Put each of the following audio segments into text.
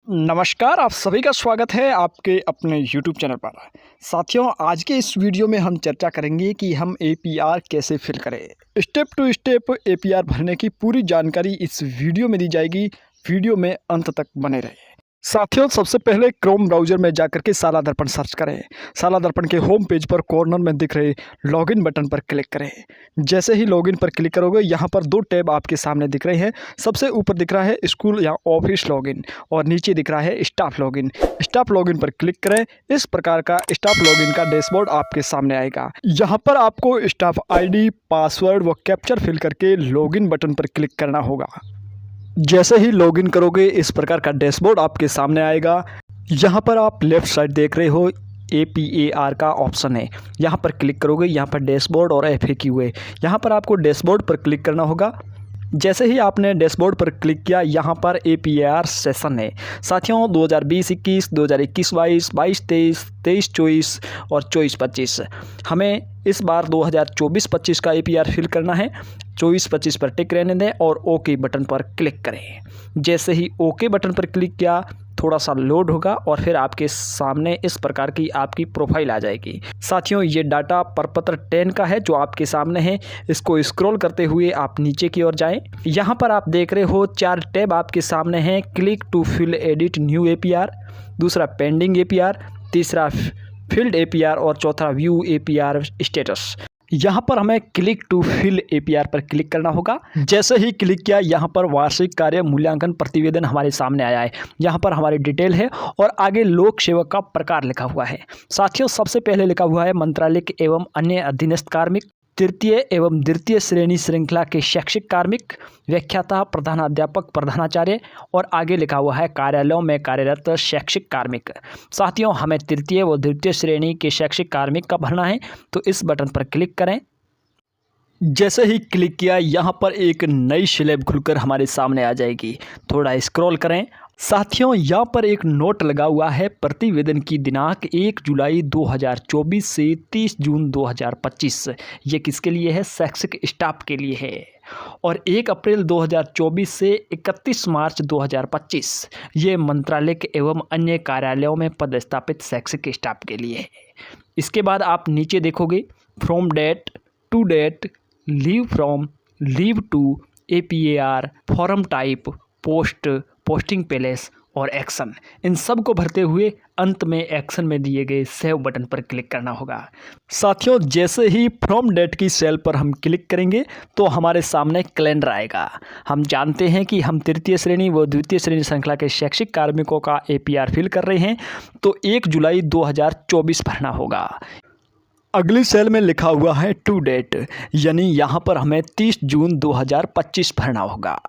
नमस्कार, आप सभी का स्वागत है आपके अपने YouTube चैनल पर। साथियों, आज के इस वीडियो में हम चर्चा करेंगे कि हम APR कैसे फिल करें। स्टेप टू स्टेप APR भरने की पूरी जानकारी इस वीडियो में दी जाएगी। वीडियो में अंत तक बने रहिए। साथियों, सबसे पहले क्रोम ब्राउज़र में जाकर के साला दर्पण सर्च करें। साला दर्पण के होम पेज पर कॉर्नर में दिख रहे लॉगिन बटन पर क्लिक करें। जैसे ही लॉगिन पर क्लिक करोगे, यहाँ पर दो टैब आपके सामने दिख रहे हैं। सबसे ऊपर दिख रहा है स्कूल या ऑफिस लॉगिन और नीचे दिख रहा है स्टाफ लॉगिन। स्टाफ लॉगिन पर क्लिक करें। इस प्रकार का स्टाफ लॉगिन का डैशबोर्ड आपके सामने आएगा। यहाँ पर आपको स्टाफ ID, पासवर्ड व कैप्चर फिल करके लॉगिन बटन पर क्लिक करना होगा। जैसे ही लॉगिन करोगे, इस प्रकार का डैशबोर्ड आपके सामने आएगा। यहाँ पर आप लेफ्ट साइड देख रहे हो APAR का ऑप्शन है। यहाँ पर क्लिक करोगे, यहाँ पर डैशबोर्ड और FAQ है। यहाँ पर आपको डैशबोर्ड पर क्लिक करना होगा। जैसे ही आपने डैशबोर्ड पर क्लिक किया, यहाँ पर APAR सेशन है। साथियों, 2020-21, 2021-22, 22-23, 23-24 और 24-25 हमें इस बार 2024-25 का APR फिल करना है। 24-25 पर टिक रहने दें और ओके बटन पर क्लिक करें। जैसे ही ओके बटन पर क्लिक किया, थोड़ा सा लोड होगा और फिर आपके सामने इस प्रकार की आपकी प्रोफाइल आ जाएगी। साथियों, ये डाटा प्रपत्र 10 का है जो आपके सामने है। इसको स्क्रॉल करते हुए आप नीचे की ओर जाएं। यहाँ पर आप देख रहे हो 4 टैब आपके सामने हैं। Click to fill edit new APR, दूसरा पेंडिंग APR, तीसरा फील्ड APR और चौथा व्यू APR स्टेटस। यहाँ पर हमें क्लिक टू फिल APR पर क्लिक करना होगा। जैसे ही क्लिक किया, यहाँ पर वार्षिक कार्य मूल्यांकन प्रतिवेदन हमारे सामने आया है। यहाँ पर हमारी डिटेल है और आगे लोक सेवक का प्रकार लिखा हुआ है। साथियों, सबसे पहले लिखा हुआ है मंत्रालय एवं अन्य अधीनस्थ कार्मिक, तृतीय एवं द्वितीय श्रेणी श्रृंखला के शैक्षिक कार्मिक, व्याख्याता, प्रधानाध्यापक, प्रधानाचार्य और आगे लिखा हुआ है कार्यालयों में कार्यरत शैक्षिक कार्मिक। साथियों, हमें तृतीय व द्वितीय श्रेणी के शैक्षिक कार्मिक का भरना है, तो इस बटन पर क्लिक करें। जैसे ही क्लिक किया, यहाँ पर एक नई स्लैब खुलकर हमारे सामने आ जाएगी। थोड़ा स्क्रॉल करें। साथियों, यहाँ पर एक नोट लगा हुआ है। प्रतिवेदन की दिनांक 1 जुलाई 2024 से 30 जून 2025। ये किसके लिए है? शैक्षिक स्टाफ के लिए है। और 1 अप्रैल 2024 से 31 मार्च 2025 ये मंत्रालय एवं अन्य कार्यालयों में पदस्थापित शैक्षिक स्टाफ के लिए है। इसके बाद आप नीचे देखोगे from date, to date, leave from, leave to, APAR, form type, post, posting place और एक्शन। इन सब को भरते हुए अंत में एक्शन में दिए गए सेव बटन पर क्लिक करना होगा। साथियों, जैसे ही फ्रॉम डेट की सेल पर हम क्लिक करेंगे तो हमारे सामने कैलेंडर आएगा। हम जानते हैं कि हम तृतीय श्रेणी व द्वितीय श्रेणी श्रृंखला के शैक्षिक कार्मिकों का APR फिल कर रहे हैं, तो 1 जुलाई 2024 भरना होगा। अगली सेल में लिखा हुआ है टू डेट, यानी यहाँ पर हमें 30 जून 2025 भरना होगा।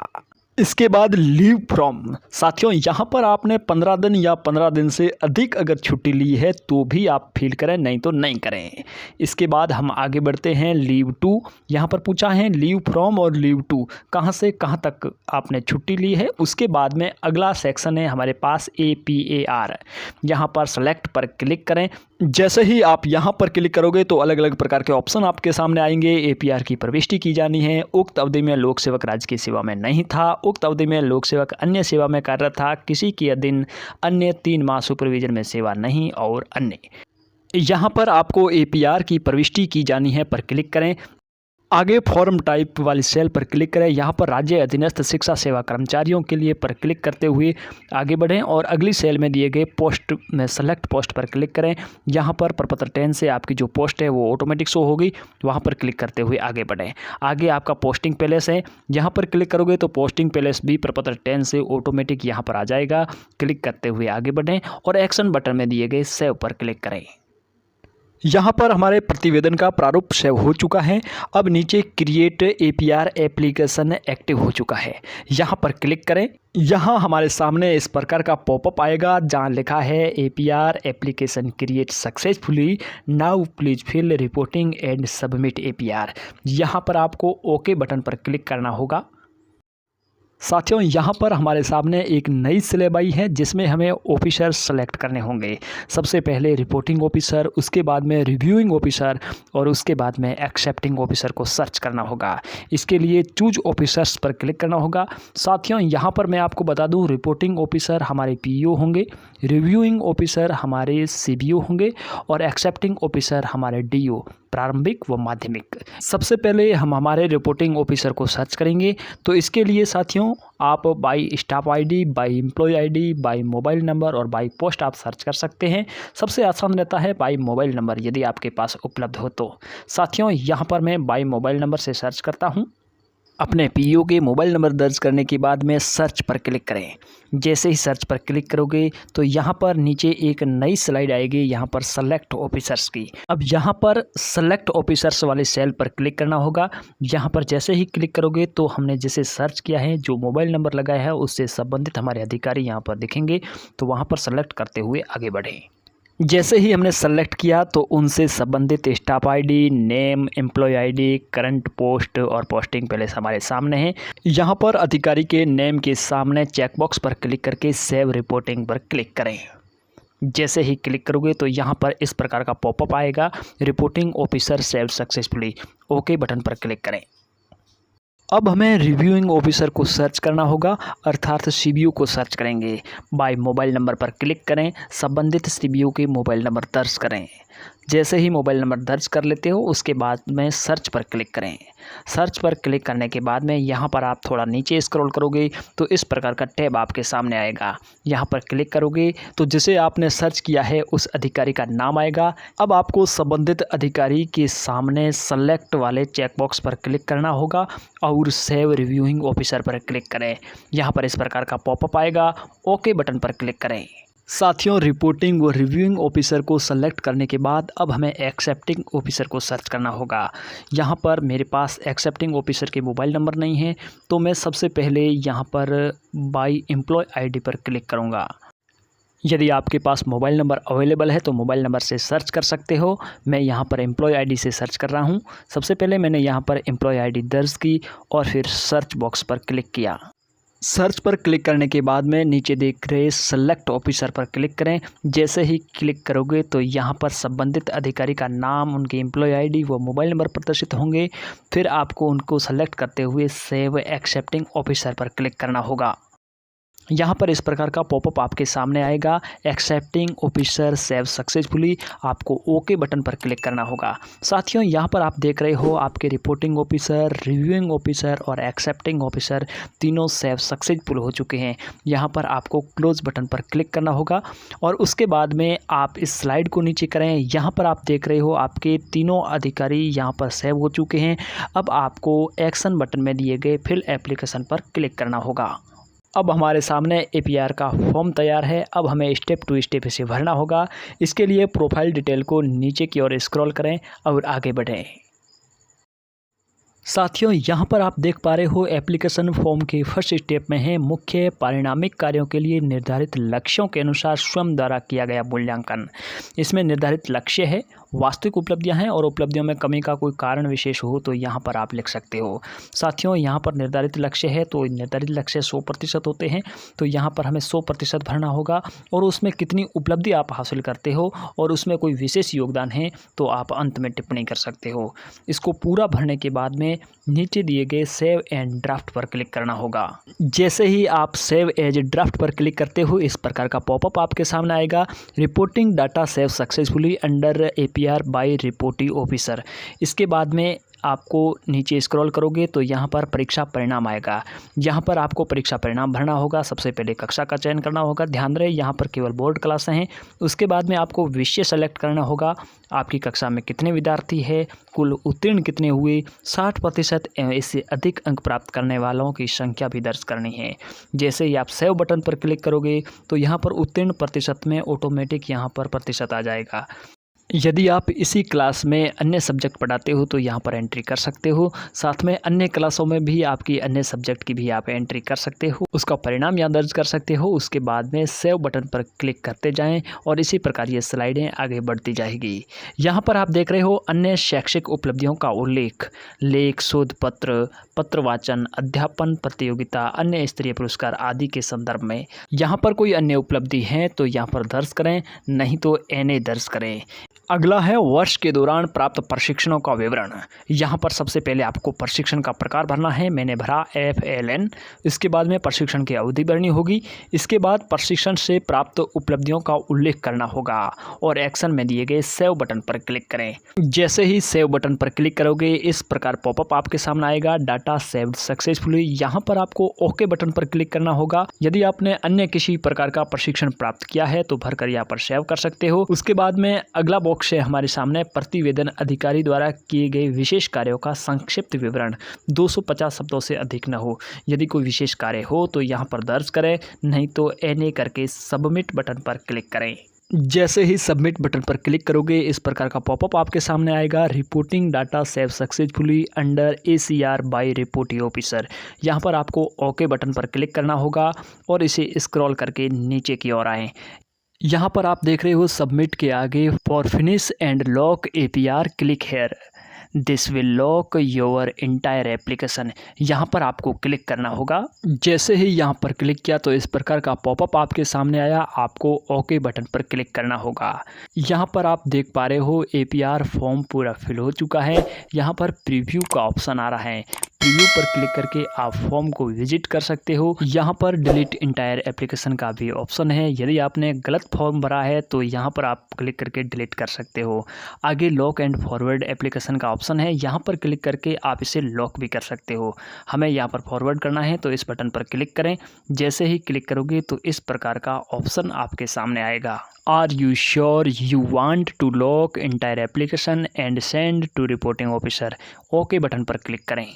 इसके बाद लीव फ्रॉम। साथियों, यहाँ पर आपने 15 दिन या 15 दिन से अधिक अगर छुट्टी ली है तो भी आप फिल करें, नहीं तो नहीं करें। इसके बाद हम आगे बढ़ते हैं लीव टू। यहाँ पर पूछा है लीव फ्रॉम और लीव टू, कहाँ से कहाँ तक आपने छुट्टी ली है। उसके बाद में अगला सेक्शन है हमारे पास APAR। यहाँ पर सेलेक्ट पर क्लिक करें। जैसे ही आप यहाँ पर क्लिक करोगे तो अलग अलग प्रकार के ऑप्शन आपके सामने आएंगे। APR की प्रविष्टि की जानी है। उक्त अवधि में लोक सेवक राजकीय सेवा में नहीं था। उक्त अवधि में लोक सेवक अन्य सेवा में कार्यरत था। किसी के अधीन अन्य 3 माह सुपरविजन में सेवा नहीं और अन्य। यहाँ पर आपको APR की प्रविष्टि की जानी है पर क्लिक करें। आगे फॉर्म टाइप वाली सेल पर क्लिक करें। यहाँ पर राज्य अधीनस्थ शिक्षा सेवा कर्मचारियों के लिए पर क्लिक करते हुए आगे बढ़ें और अगली सेल में दिए गए पोस्ट में सेलेक्ट पोस्ट पर क्लिक करें। यहाँ पर प्रपत्र 10 से आपकी जो पोस्ट है वो ऑटोमेटिक शो होगी, वहाँ पर क्लिक करते हुए आगे बढ़ें। आगे आपका पोस्टिंग पैलेस है, यहाँ पर क्लिक करोगे तो पोस्टिंग पैलेस भी प्रपत्र 10 से ऑटोमेटिक यहाँ पर आ जाएगा। क्लिक करते हुए आगे बढ़ें और एक्शन बटन में दिए गए सेव पर क्लिक करें। यहाँ पर हमारे प्रतिवेदन का प्रारूप सेव हो चुका है। अब नीचे क्रिएट APR एप्लीकेशन एक्टिव हो चुका है, यहाँ पर क्लिक करें। यहाँ हमारे सामने इस प्रकार का पॉपअप आएगा जहाँ लिखा है APR application create successfully, now please fill reporting and submit APR। यहाँ पर आपको ओके बटन पर क्लिक करना होगा। साथियों यहाँ पर हमारे सामने एक नई स्लैब आई है जिसमें हमें ऑफिसर सेलेक्ट करने होंगे। सबसे पहले रिपोर्टिंग ऑफिसर, उसके बाद में रिव्यूइंग ऑफिसर और उसके बाद में एक्सेप्टिंग ऑफिसर को सर्च करना होगा। इसके लिए चूज ऑफिसर्स पर क्लिक करना होगा। साथियों यहाँ पर मैं आपको बता दूँ, रिपोर्टिंग ऑफिसर हमारे पीईओ होंगे, रिव्यूइंग ऑफिसर हमारे सीबीओ होंगे और एक्सेप्टिंग ऑफिसर हमारे डीओ, प्रारंभिक व माध्यमिक। सबसे पहले हम हमारे रिपोर्टिंग ऑफिसर को सर्च करेंगे। तो इसके लिए साथियों आप by staff ID, by employee ID, by mobile number और बाय पोस्ट आप सर्च कर सकते हैं। सबसे आसान रहता है बाय मोबाइल नंबर, यदि आपके पास उपलब्ध हो तो। साथियों यहाँ पर मैं बाय मोबाइल नंबर से सर्च करता हूँ। अपने पीईओ के मोबाइल नंबर दर्ज करने के बाद में सर्च पर क्लिक करें। जैसे ही सर्च पर क्लिक करोगे तो यहाँ पर नीचे एक नई स्लाइड आएगी, यहाँ पर सेलेक्ट ऑफिसर्स की। अब यहाँ पर सेलेक्ट ऑफिसर्स वाले सेल पर क्लिक करना होगा। यहाँ पर जैसे ही क्लिक करोगे तो हमने जैसे सर्च किया है, जो मोबाइल नंबर लगाया है उससे संबंधित हमारे अधिकारी यहाँ पर दिखेंगे, तो वहाँ पर सेलेक्ट करते हुए आगे बढ़ें। जैसे ही हमने सेलेक्ट किया तो उनसे संबंधित staff ID, name, employee ID, current post और पोस्टिंग पहले हमारे सामने है। यहाँ पर अधिकारी के नेम के सामने चेकबॉक्स पर क्लिक करके सेव रिपोर्टिंग पर क्लिक करें। जैसे ही क्लिक करोगे तो यहाँ पर इस प्रकार का पॉपअप आएगा, reporting officer save successfully. Okay button पर क्लिक करें। अब हमें रिव्यूइंग ऑफिसर को सर्च करना होगा, अर्थात सीबीओ को सर्च करेंगे। बाय मोबाइल नंबर पर क्लिक करें, संबंधित सीबीओ के मोबाइल नंबर दर्ज करें। जैसे ही मोबाइल नंबर दर्ज कर लेते हो उसके बाद में सर्च पर क्लिक करें। सर्च पर क्लिक करने के बाद में यहाँ पर आप थोड़ा नीचे स्क्रॉल करोगे तो इस प्रकार का टैब आपके सामने आएगा। यहाँ पर क्लिक करोगे तो जिसे आपने सर्च किया है उस अधिकारी का नाम आएगा। अब आपको संबंधित अधिकारी के सामने सेलेक्ट वाले चेकबॉक्स पर क्लिक करना होगा और सेव रिव्यूइंग ऑफिसर पर क्लिक करें। यहाँ पर इस प्रकार का पॉपअप आएगा, ओके बटन पर क्लिक करें। साथियों रिपोर्टिंग व रिव्यूइंग ऑफिसर को सेलेक्ट करने के बाद अब हमें एक्सेप्टिंग ऑफिसर को सर्च करना होगा। यहाँ पर मेरे पास एक्सेप्टिंग ऑफिसर के मोबाइल नंबर नहीं है, तो मैं सबसे पहले यहाँ पर बाय एम्प्लॉय आईडी पर क्लिक करूँगा। यदि आपके पास मोबाइल नंबर अवेलेबल है तो मोबाइल नंबर से सर्च कर सकते हो। मैं यहाँ पर एम्प्लॉय आईडी से सर्च कर रहा हूँ। सबसे पहले मैंने यहाँ पर एम्प्लॉय आईडी दर्ज की और फिर सर्च बॉक्स पर क्लिक किया। सर्च पर क्लिक करने के बाद में नीचे देख रहे सेलेक्ट ऑफिसर पर क्लिक करें। जैसे ही क्लिक करोगे तो यहाँ पर संबंधित अधिकारी का नाम, उनके एम्प्लॉय आईडी व मोबाइल नंबर प्रदर्शित होंगे। फिर आपको उनको सेलेक्ट करते हुए सेव एक्सेप्टिंग ऑफिसर पर क्लिक करना होगा। यहाँ पर इस प्रकार का पॉपअप आपके सामने आएगा, एक्सेप्टिंग ऑफिसर सेव सक्सेसफुली। आपको ओके बटन पर क्लिक करना होगा। साथियों यहाँ पर आप देख रहे हो आपके रिपोर्टिंग ऑफिसर, रिव्यूइंग ऑफिसर और एक्सेप्टिंग ऑफिसर तीनों सेव सक्सेसफुल हो चुके हैं। यहाँ पर आपको क्लोज बटन पर क्लिक करना होगा और उसके बाद में आप इस स्लाइड को नीचे करें। यहाँ पर आप देख रहे हो आपके तीनों अधिकारी यहाँ पर सेव हो चुके हैं। अब आपको एक्शन बटन में दिए गए फिल एप्लीकेशन पर क्लिक करना होगा। अब हमारे सामने एपीआर का फॉर्म तैयार है। अब हमें स्टेप टू स्टेप इसे भरना होगा। इसके लिए प्रोफाइल डिटेल को नीचे की ओर स्क्रॉल करें और आगे बढ़ें। साथियों यहाँ पर आप देख पा रहे हो एप्लीकेशन फॉर्म के फर्स्ट स्टेप में है मुख्य पारिणामिक कार्यों के लिए निर्धारित लक्ष्यों के अनुसार स्वयं द्वारा किया गया मूल्यांकन। इसमें निर्धारित लक्ष्य है, वास्तविक उपलब्धियां हैं और उपलब्धियों में कमी का कोई कारण विशेष हो तो यहाँ पर आप लिख सकते हो। साथियों यहाँ पर निर्धारित लक्ष्य है तो निर्धारित लक्ष्य 100% होते हैं, तो यहाँ पर हमें 100% भरना होगा और उसमें कितनी उपलब्धि आप हासिल करते हो और उसमें कोई विशेष योगदान है तो आप अंत में टिप्पणी कर सकते हो। इसको पूरा भरने के बाद में नीचे दिए गए सेव एंड ड्राफ्ट पर क्लिक करना होगा। जैसे ही आप सेव एज ड्राफ्ट पर क्लिक करते हो इस प्रकार का पॉपअप आपके सामने आएगा, reporting data save successfully under APR by reporting officer. इसके बाद में आपको नीचे स्क्रॉल करोगे तो यहाँ पर परीक्षा परिणाम आएगा। यहाँ पर आपको परीक्षा परिणाम भरना होगा। सबसे पहले कक्षा का चयन करना होगा। ध्यान रहे यहाँ पर केवल बोर्ड क्लासें हैं। उसके बाद में आपको विषय सेलेक्ट करना होगा। आपकी कक्षा में कितने विद्यार्थी है, कुल उत्तीर्ण कितने हुए, 60% इससे अधिक अंक प्राप्त करने वालों की संख्या भी दर्ज करनी है। जैसे ही आप सेव बटन पर क्लिक करोगे तो यहाँ पर उत्तीर्ण प्रतिशत में ऑटोमेटिक यहाँ पर प्रतिशत आ जाएगा। यदि आप इसी क्लास में अन्य सब्जेक्ट पढ़ाते हो तो यहाँ पर एंट्री कर सकते हो। साथ में अन्य क्लासों में भी आपकी अन्य सब्जेक्ट की भी आप एंट्री कर सकते हो, उसका परिणाम यहाँ दर्ज कर सकते हो। उसके बाद में सेव बटन पर क्लिक करते जाएं और इसी प्रकार ये स्लाइडें आगे बढ़ती जाएगी। यहाँ पर आप देख रहे हो अन्य शैक्षिक उपलब्धियों का उल्लेख, लेख, शोध पत्र, पत्रवाचन, अध्यापन प्रतियोगिता, अन्य स्तरीय पुरस्कार आदि के संदर्भ में यहाँ पर कोई अन्य उपलब्धि है तो यहाँ पर दर्ज करें, नहीं तो NA दर्ज करें। अगला है वर्ष के दौरान प्राप्त प्रशिक्षणों का विवरण। यहाँ पर सबसे पहले आपको प्रशिक्षण का प्रकार भरना है। मैंने भरा FLN। इसके बाद में प्रशिक्षण की अवधि भरनी होगी। इसके बाद प्रशिक्षण से प्राप्त उपलब्धियों का उल्लेख करना होगा और एक्शन में दिए गए सेव बटन पर क्लिक करें। जैसे ही सेव बटन पर क्लिक करोगे इस प्रकार पॉपअप आपके सामने आएगा, डाटा सेव्ड सक्सेसफुली। यहाँ पर आपको ओके बटन पर क्लिक करना होगा। यदि आपने अन्य किसी प्रकार का प्रशिक्षण प्राप्त किया है तो भरकर यहाँ पर सेव कर सकते हो। उसके बाद में अगला बॉक्स से हमारे सामने प्रतिवेदन अधिकारी द्वारा किए गए विशेष कार्यों का संक्षिप्त विवरण 250 शब्दों से अधिक न हो। यदि कोई विशेष कार्य हो तो यहाँ पर दर्ज करें, नहीं तो NA करके सबमिट बटन पर क्लिक करें। जैसे ही सबमिट बटन पर क्लिक करोगे इस प्रकार का पॉपअप आपके सामने आएगा, reporting data save successfully under ACR by reporting officer. यहाँ पर आपको ओके बटन पर क्लिक करना होगा और इसे स्क्रॉल करके नीचे की ओर आएँ। यहाँ पर आप देख रहे हो सबमिट के आगे for finish and lock APR click here, this will lock your entire application. यहाँ पर आपको क्लिक करना होगा। जैसे ही यहाँ पर क्लिक किया तो इस प्रकार का पॉपअप आपके सामने आया, आपको ओके बटन पर क्लिक करना होगा। यहाँ पर आप देख पा रहे हो APR फॉर्म पूरा फिल हो चुका है। यहाँ पर प्रीव्यू का ऑप्शन आ रहा है, प्रीव्यू पर क्लिक करके आप फॉर्म को विजिट कर सकते हो। यहाँ पर डिलीट इंटायर एप्लीकेशन का भी ऑप्शन है। यदि आपने गलत फॉर्म भरा है तो यहाँ पर आप क्लिक करके डिलीट कर सकते हो। आगे लॉक एंड फॉरवर्ड एप्लीकेशन का ऑप्शन है, यहाँ पर क्लिक करके आप इसे लॉक भी कर सकते हो। हमें यहाँ पर फॉरवर्ड करना है तो इस बटन पर क्लिक करें। जैसे ही क्लिक करोगे तो इस प्रकार का ऑप्शन आपके सामने आएगा, are you sure you want to lock entire application and send to reporting officer. Okay button पर क्लिक करें।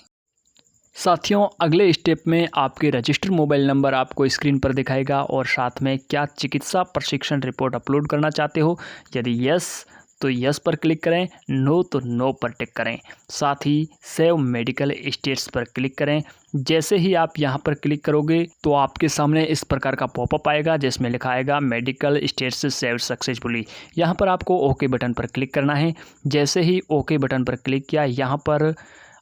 साथियों, अगले स्टेप में आपके रजिस्टर्ड मोबाइल नंबर आपको स्क्रीन पर दिखाएगा और साथ में क्या चिकित्सा प्रशिक्षण रिपोर्ट अपलोड करना चाहते हो। यदि यस तो यस पर क्लिक करें, नो तो नो पर टिक करें। साथ ही सेव मेडिकल स्टेट्स पर क्लिक करें। जैसे ही आप यहां पर क्लिक करोगे तो आपके सामने इस प्रकार का पॉपअप आएगा जिसमें लिखा आएगा मेडिकल स्टेट्स सेव सक्सेसफुली। यहां पर आपको ओके बटन पर क्लिक करना है। जैसे ही ओके बटन पर क्लिक किया यहाँ पर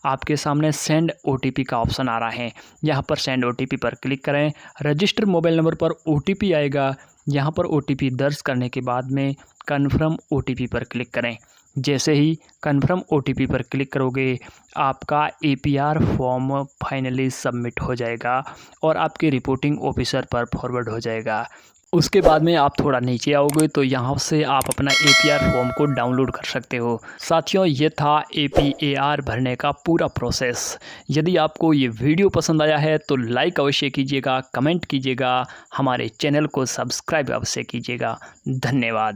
आपके सामने सेंड OTP का ऑप्शन आ रहा है, यहाँ पर सेंड OTP पर क्लिक करें। रजिस्टर्ड मोबाइल नंबर पर OTP आएगा, यहाँ पर OTP दर्ज करने के बाद में कन्फर्म OTP पर क्लिक करें। जैसे ही कन्फर्म OTP पर क्लिक करोगे आपका APR फॉर्म फाइनली सबमिट हो जाएगा और आपके रिपोर्टिंग ऑफिसर पर फॉरवर्ड हो जाएगा। उसके बाद में आप थोड़ा नीचे आओगे तो यहाँ से आप अपना APR फॉर्म को डाउनलोड कर सकते हो। साथियों, ये था APAR भरने का पूरा प्रोसेस। यदि आपको ये वीडियो पसंद आया है तो लाइक अवश्य कीजिएगा, कमेंट कीजिएगा, हमारे चैनल को सब्सक्राइब अवश्य कीजिएगा। धन्यवाद।